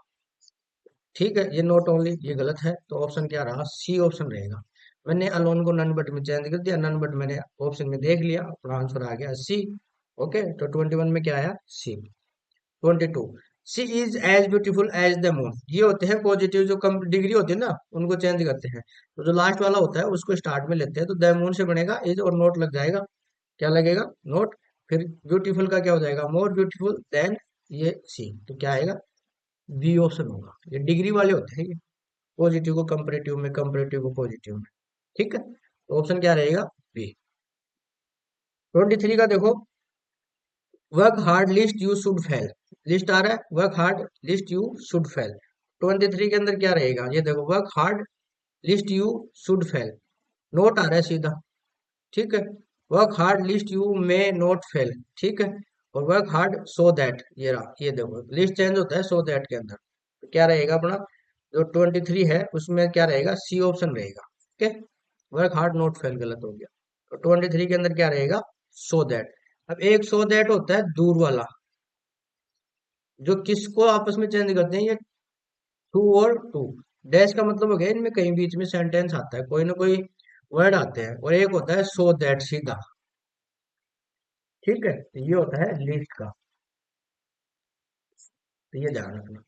Speaker 1: ठीक है। ये नोट ओनली ये गलत है, तो ऑप्शन क्या रहा? सी ऑप्शन रहेगा। मैंने अलोन को नन बट में चेंज कर दिया, नन बट मैंने ऑप्शन में देख लिया, अपना आंसर आ गया सी। ओके, तो 21 में क्या आया? C. 22, she is as beautiful as the moon. ये होते हैं पॉजिटिव, जो कम डिग्री होती है ना उनको चेंज करते हैं। तो जो लास्ट वाला होता है उसको स्टार्ट में लेते हैं, तो द मून से बनेगा इज, और नोट लग जाएगा। क्या लगेगा? नोट। फिर ब्यूटीफुल का क्या हो जाएगा? More beautiful then. ये सी, तो क्या आएगा? बी ऑप्शन होगा। ये डिग्री वाले होते हैं ये, पॉजिटिव को कंपरेटिव में, कंपरेटिव को पॉजिटिव में, ठीक है। तो ऑप्शन क्या रहेगा? बी। 23 का देखो, work hard lest you should fail. Lest आ रहा है, work hard lest you should fail. 23 के अंदर क्या रहेगा? ये देखो, work hard lest you should fail. Not आ रहा है सीधा। ठीक है। Work hard lest you may not fail. ठीक है। और वर्क हार्ड सो दैट, ये रहा, ये देखो लिस्ट चेंज होता है सो दैट के अंदर। तो क्या रहेगा अपना, जो 23 है उसमें क्या रहेगा, सी ऑप्शन रहेगा। Okay. Work hard note fail गलत हो गया। तो 23 के अंदर क्या रहेगा, सो दैट। अब एक सो दैट होता है दूर वाला, जो किसको आपस में चेंज करते हैं, ये टू और टू। डैश का मतलब हो गया इनमें कहीं बीच में सेंटेंस आता है, कोई ना कोई वर्ड आते हैं, और एक होता है सो दैट सीधा। ठीक है, तो ये होता है लिस्ट का। तो ये ध्यान रखना।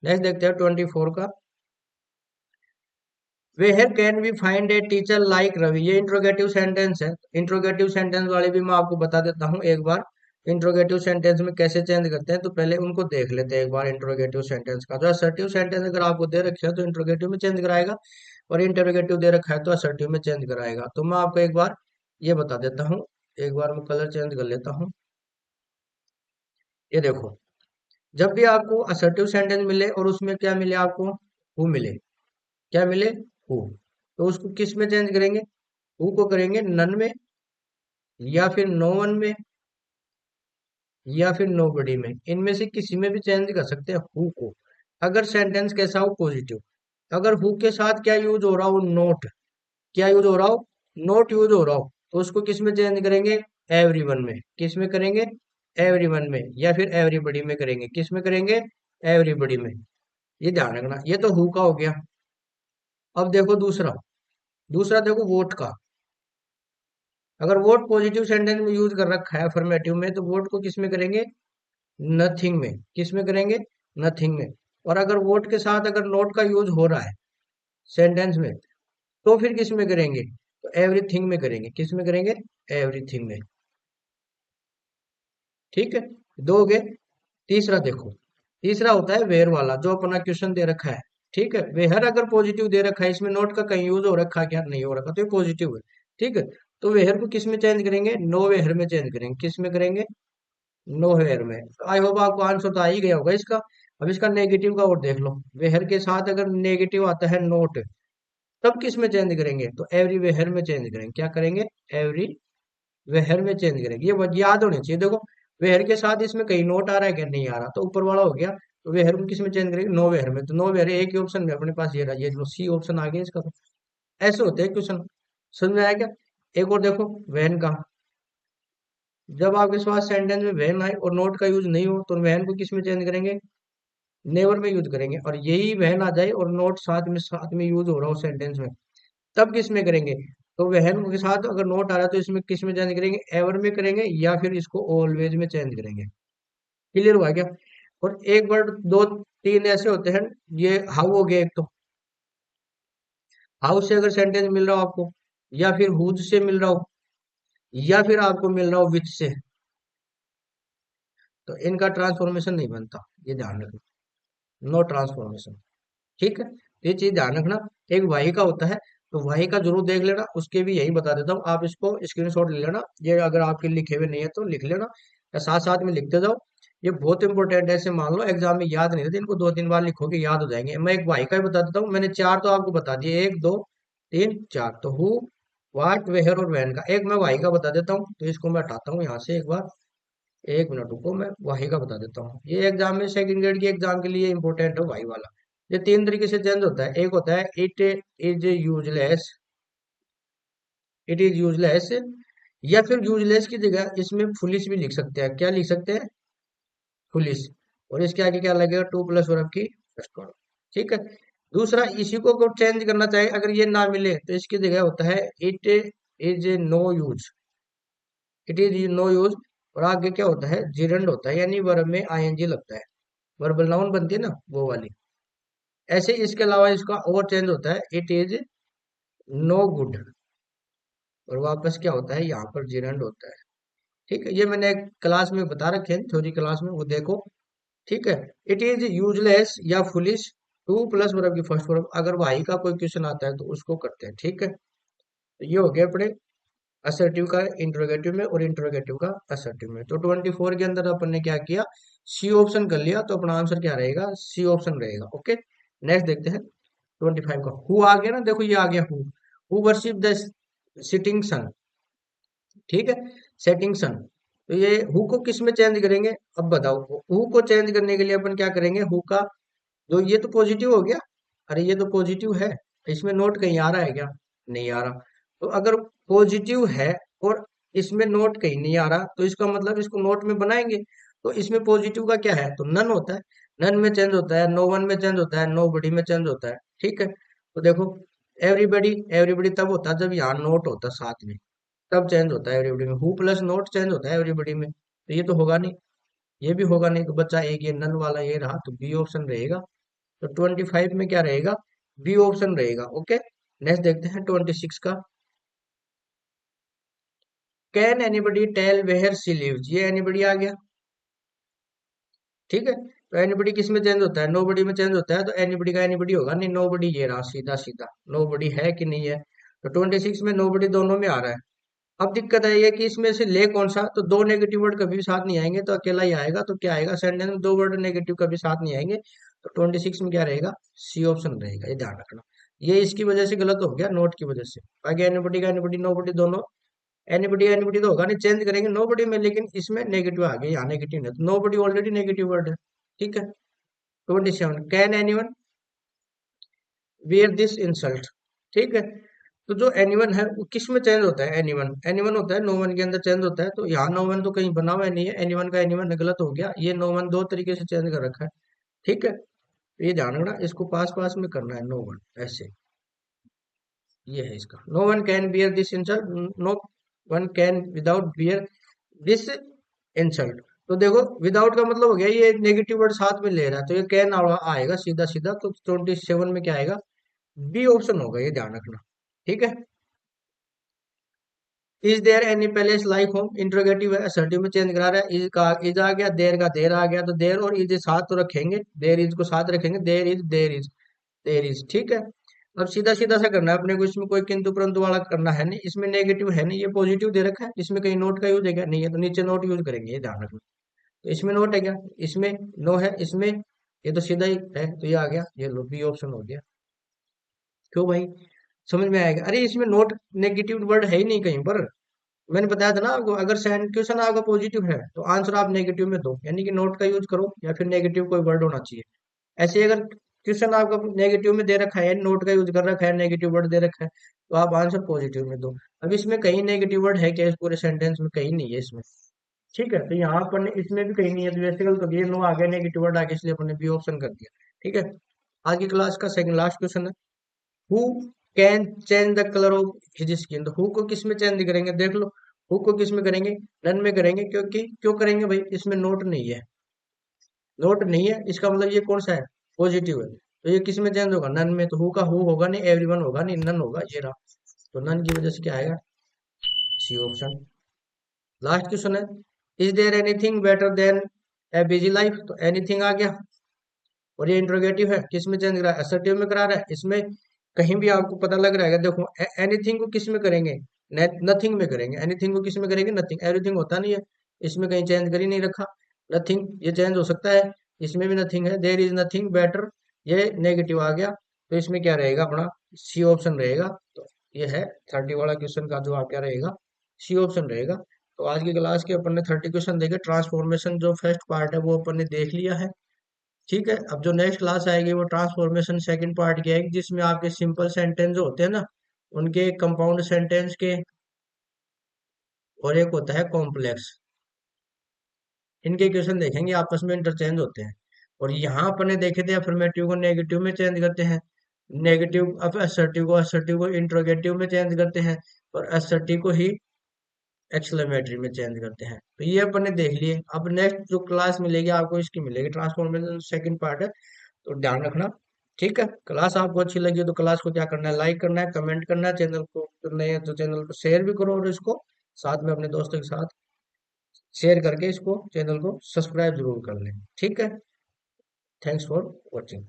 Speaker 1: नेक्स्ट देखते हैं 24 का। Where can we find a teacher like Ravi, ये इंट्रोगेटिव सेंटेंस है। इंट्रोगेटिव सेंटेंस वाले भी मैं आपको बता देता हूँ एक बार। इंट्रोगेटिव सेंटेंस में कैसे चेंज करते हैं, तो पहले उनको देख लेते हैं एक बार। इंट्रोगेटिव सेंटेंस का, तो असर्टिव सेंटेंस अगर आपको दे रखे हैं तो इंट्रोगेटिव में चेंज कराएगा, और इंटरोगेटिव दे रखा है तो असर्टिव में चेंज कराएगा। तो मैं आपको एक बार ये बता देता हूँ। एक बार मैं कलर चेंज कर लेता हूँ। ये देखो, जब भी आपको असर्टिव सेंटेंस मिले और उसमें क्या मिले आपको, हु मिले, क्या मिले, हु, तो उसको किस में चेंज करेंगे, हु को करेंगे नन में, या फिर नो वन में, या फिर नो बडी में। इनमें से किसी में भी चेंज कर सकते हैं हु को, अगर सेंटेंस कैसा हो, पॉजिटिव। अगर हु के साथ क्या यूज हो रहा हो, नोट, क्या यूज हो रहा हो, नोट यूज हो रहा हो, तो उसको किस में चेंज करेंगे, एवरीवन में। किस में करेंगे, एवरीवन में, या फिर एवरीबडी में करेंगे। किस में करेंगे, एवरीबडी में। ये ध्यान रखना, ये तो हु का हो गया। अब देखो दूसरा, दूसरा देखो वोट का। अगर वोट पॉजिटिव सेंटेंस में यूज कर रखा है अफर्मेटिव में, तो वोट को किस में करेंगे, नथिंग में। किस में करेंगे, नथिंग में। और अगर वोट के साथ अगर नोट का यूज हो रहा है सेंटेंस में, तो फिर किस में करेंगे, तो एवरीथिंग में करेंगे। किस में करेंगे, एवरीथिंग में। ठीक है, दो हो गए। तीसरा देखो, तीसरा होता है वेयर वाला, जो अपना क्वेश्चन दे रखा है। ठीक है, वेयर अगर पॉजिटिव दे रखा है, इसमें नोट का कहीं यूज हो रखा है क्या, नहीं हो रखा, तो ये पॉजिटिव है। ठीक है, तो वेयर को किस में चेंज करेंगे, नो वेयर में चेंज करेंगे। किस में करेंगे, नो वेयर में। आई होप आपको आंसर तो आ ही गया होगा इसका। अब इसका नेगेटिव का और देख लो, वेयर के साथ अगर नेगेटिव आता है नोट, तब किस में चेंज करेंगे, तो एवरी वेयर में चेंज करेंगे। क्या करेंगे, एवरी वेहर में चेंज करेंगे। ये याद होनी चाहिए। देखो, वेहर के साथ इसमें कहीं नोट आ रहा है क्या, नहीं आ रहा, तो ऊपर वाला हो गया। तो वेहर को किस में चेंज करेंगे, नो वेहर में। तो नो वेहर एक ही ऑप्शन में अपने पास ये रहा, ये लो सी ऑप्शन आ गया इसका। तो ऐसे होते हैं क्वेश्चन। समझ में आया क्या। एक और देखो, वैन का। जब आपके पास सेंटेंस में वैन आए और नोट का यूज नहीं हो, तो वैन को किस में चेंज करेंगे, नेवर में यूज करेंगे। और यही वैन आ जाए और नोट साथ में यूज हो रहा हो सेंटेंस में, तब किस में करेंगे, तो वहन के साथ अगर नोट आ रहा है तो इसमें किस में चेंज करेंगे, एवर में करेंगे, या फिर इसको ऑलवेज में चेंज करेंगे। क्लियर हुआ क्या। और एक वर्ड, दो तीन ऐसे होते हैं। ये हाउ हो गया एक तो, हाउ से अगर सेंटेंस मिल रहा हो आपको, या फिर हुज से मिल रहा हो, या फिर आपको मिल रहा हो विच से, तो इनका ट्रांसफॉर्मेशन नहीं बनता। ये ध्यान रखना, नो ट्रांसफॉर्मेशन। ठीक है, तो ये चीज ध्यान रखना। एक वाही का होता है, तो वाही का जरूर देख लेना, उसके भी यही बता देता हूँ, आप इसको स्क्रीनशॉट ले लेना। ये अगर आपके लिखे हुए नहीं है तो लिख लेना, या साथ साथ में लिखते जाओ। ये बहुत इंपॉर्टेंट है। ऐसे मान लो एग्जाम में याद नहीं रहते, इनको दो तीन बार लिखोगे याद हो जाएंगे। मैं एक वाही का ही बता देता हूँ, मैंने चार तो आपको बता दिए, एक दो तीन चार। तो हु, वाट, वेयर और वैन का एक मैं वाही का बता देता हूँ। तो इसको मैं हटाता हूँ यहाँ से एक बार, एक मिनट रुको, मैं वाही का बता देता हूँ। ये एग्जाम में सेकंड ग्रेड के एग्जाम के लिए इंपॉर्टेंट है वाही वाला। ये तीन तरीके से चेंज होता है। एक होता है it is useless, it is useless, या फिर यूजलेस की जगह इसमें फुलिश भी लिख सकते हैं। क्या लिख सकते हैं, फुलिश। और इसके आगे क्या लगेगा, टू प्लस वर्ब की फर्स्ट फॉर्म। ठीक है। दूसरा, इसी को चेंज करना चाहिए, अगर ये ना मिले तो इसकी जगह होता है it is no use, it is no use. और आगे क्या होता है, जिरंड होता है, यानी वर्ब में आईएनजी लगता है, वर्बल नाउन बनती है ना वो वाली। ऐसे इसके अलावा इसका और चेंज होता है, इट इज नो गुड, और वापस क्या होता है, यहाँ पर जिरंड होता है। ठीक है, ये मैंने एक क्लास में बता रखे हैं, थ्योरी क्लास में, वो देखो। ठीक है, इट इज यूजलेस या फुलिश, टू प्लस वर्ब की फर्स्ट फॉर्म। अगर वाई का कोई क्वेश्चन आता है तो उसको करते हैं। ठीक है, तो ये हो गया अपने असर्टिव का इंट्रोगेटिव में, और इंट्रोगेटिव का असर्टिव में। तो 24 के अंदर अपन ने क्या किया, सी ऑप्शन कर लिया, तो अपना आंसर क्या रहेगा, सी ऑप्शन रहेगा। ओके, नेक्स्ट देखते हैं 25 का। हु आ गया ना, देखो ये आ गया who. Who worship the sitting sun, ठीक है, सेटिंग सन। तो ये हु को किस में चेंज करेंगे? अब बताओ, हु को चेंज करने के लिए अपन क्या करेंगे? हु का जो ये तो पॉजिटिव हो गया, अरे ये तो पॉजिटिव है, इसमें नोट कहीं आ रहा है क्या? नहीं आ रहा। तो अगर पॉजिटिव है और इसमें नोट कहीं नहीं आ रहा, तो इसका मतलब इसको नोट में बनाएंगे। तो इसमें पॉजिटिव का क्या है? तो नन होता है। नन में चेंज होता है, नो वन में चेंज होता है, नो बडी में चेंज होता है, ठीक है। तो देखो, एवरीबडी, एवरीबडी तब होता है जब यहाँ नोट होता है साथ में, तब चेंज होता है एवरीबडी में। हु प्लस नोट चेंज होता है एवरीबडी में, तो ये तो होगा नहीं, ये भी होगा नहीं। तो बच्चा एक ये नन वाला ये रहा, तो बी ऑप्शन रहेगा। तो 25 में क्या रहेगा? बी ऑप्शन रहेगा। ओके, नेक्स्ट देखते हैं 26 का। Can anybody tell where she lives, ये एनीबडी आ गया, ठीक है। तो एनीबडी किस में चेंज होता है? नोबडी में चेंज होता है, तो एनीबडी का एनीबडी होगा नहीं, नोबडी ये रहा सीधा सीधा, नोबडी है कि नहीं है? तो 26 में नोबडी दोनों में आ रहा है। अब दिक्कत है ये कि इसमें से ले कौन सा? तो दो नेगेटिव वर्ड कभी भी साथ नहीं आएंगे, तो अकेला ही आएगा। तो क्या आएगा? सेंटेंस में दो वर्ड नेगेटिव कभी साथ नहीं आएंगे। तो 26 में क्या रहेगा? सी ऑप्शन रहेगा, ये ध्यान रखना। ये इसकी वजह से गलत हो गया, नोट की वजह से। बाकी एनीबडी का एनीबडी, नोबडी दोनों, एनीबडी एनीबडी तो होगा नहीं, चेंज करेंगे नोबडी में, लेकिन इसमें नेगेटिव आ गया, यहाँ नेगेटिव नहीं, तो नोबडी ऑलरेडी नेगेटिव वर्ड है, ठीक है। 27, can anyone wear this insult, ठीक है। तो जो एनीवन है वो किस में चेंज होता है? एनीवन, एनीवन होता है नो वन के अंदर चेंज होता है। तो यहाँ नो वन तो कहीं बना हुआ नहीं है, एनीवन का एनीवन गलत हो गया। ये नो वन दो तरीके से चेंज कर रखा है, ठीक है। तो ये ध्यान रखना, इसको पास पास में करना है, नो वन ऐसे, ये है इसका। No one can bear this insult, no one can without bear this insult. तो देखो, विदाउट का मतलब हो गया ये नेगेटिव वर्ड साथ में ले रहा है, तो ये कैन आएगा सीधा सीधा। तो 27 में क्या आएगा? बी ऑप्शन होगा, ये ध्यान रखना, ठीक है। Is there any palace like home, interrogative है, असर्टिव में चेंज करा रहा है। इज का इज आ गया, देर का देर आ गया। तो देर और इज साथ तो रखेंगे, देर इज को साथ रखेंगे, there is there is there is, ठीक है। अब सीधा सीधा सा करना है अपने को, इसमें कोई किंतु परंतु वाला करना है नहीं, इसमें नेगेटिव है नहीं, ये पॉजिटिव दे रखा है। इसमें कहीं नोट का यूज है क्या? नहीं है, तो नीचे नोट यूज करेंगे, ये ध्यान रखना। तो इसमें नोट है क्या? इसमें नो है, इसमें ये तो सीधा ही है, तो ये आ गया, ये लो बी ऑप्शन हो गया। क्यों भाई, समझ में आएगा? अरे इसमें नोट नेगेटिव वर्ड है ही नहीं कहीं पर। मैंने बताया था ना आपको, अगर क्वेश्चन आपका पॉजिटिव है तो आंसर आप नेगेटिव में दो, यानी कि नोट का यूज करो या फिर नेगेटिव कोई वर्ड होना चाहिए। ऐसे ही अगर क्वेश्चन आपका नेगेटिव में दे रखा है, नोट का यूज कर रखा है, नेगेटिव वर्ड दे रखा है, तो आप आंसर पॉजिटिव में दो। अब इसमें कहीं नेगेटिव वर्ड है क्या? इस पूरे सेंटेंस में कहीं नहीं है इसमें, ठीक है। तो यहाँ पर इसमें भी कहीं नहीं है, तो बेसिकल तो ये नो आ गया, नेगेटिव वर्ड आ गया, इसलिए अपन ने बी ऑप्शन कर दिया, ठीक है। आज की क्लास का सेकंड लास्ट क्वेश्चन है, who can change the colour of his skin. तो हु को किस में चेंज करेंगे? देख लो, हु को किस में करेंगे? नन में करेंगे, क्योंकि क्यों करेंगे भाई? इसमें नोट नहीं है, नोट नहीं है, इसका मतलब ये कौन सा है? पॉजिटिव है। तो ये किस में चेंज होगा? नन में। तो हु का हु होगा नहीं, एवरीवन होगा नहीं, नन होगा, ये रहा। तो नन की वजह से क्या आएगा? C option. लास्ट क्वेश्चन है, is there anything better than a busy life. तो एनीथिंग आ गया, और ये इंट्रोगेटिव है, किस में चेंज करा है? असर्टिव में करा रहा है। इसमें कहीं भी आपको पता लग रहा है, देखो एनीथिंग को किस में करेंगे? नथिंग में करेंगे। एनीथिंग को किस में करेंगे? नथिंग। एवरीथिंग होता नहीं है, इसमें कहीं चेंज कर ही नहीं रखा। नथिंग ये चेंज हो सकता है, इसमें भी नथिंग है। देयर इज नथिंग बेटर, ये नेगेटिव आ गया। तो इसमें क्या रहेगा अपना? सी ऑप्शन रहेगा। तो ये है 30 वाला क्वेश्चन का जवाब, क्या रहेगा? सी ऑप्शन रहेगा। तो आज की क्लास के अपन ने 30 क्वेश्चन देखे। ट्रांसफॉर्मेशन जो फर्स्ट पार्ट है वो अपन ने देख लिया है, ठीक है। अब जो नेक्स्ट क्लास आएगी वो ट्रांसफॉर्मेशन सेकंड पार्ट की आएगी, जिसमें आपके सिंपल सेंटेंस होते हैं ना, उनके कंपाउंड सेंटेंस के, और एक होता है कॉम्प्लेक्स, इनके क्वेश्चन देखेंगे, आपस में इंटरचेंज होते हैं। और यहाँ अपन ने देखे थे अफर्मेटिव को नेगेटिव में चेंज करते हैं, नेगेटिव अब असर्टिव को इंट्रोगेटिव में चेंज करते हैं, और असर्टिव को ही एक्सक्लेमेटरी में चेंज करते हैं। तो ये अपन ने देख लिए। अब नेक्स्ट जो क्लास मिलेगी आपको, इसकी मिलेगी ट्रांसफॉर्मेशन सेकंड पार्ट है, तो ध्यान रखना, ठीक है। क्लास आपको अच्छी लगी तो क्लास को क्या करना है? लाइक करना है, कमेंट करना है, चैनल को तो नहीं है तो चैनल को शेयर भी करो, और इसको साथ में अपने दोस्तों के साथ शेयर करके इसको चैनल को सब्सक्राइब जरूर कर लें, ठीक है। Thanks for watching.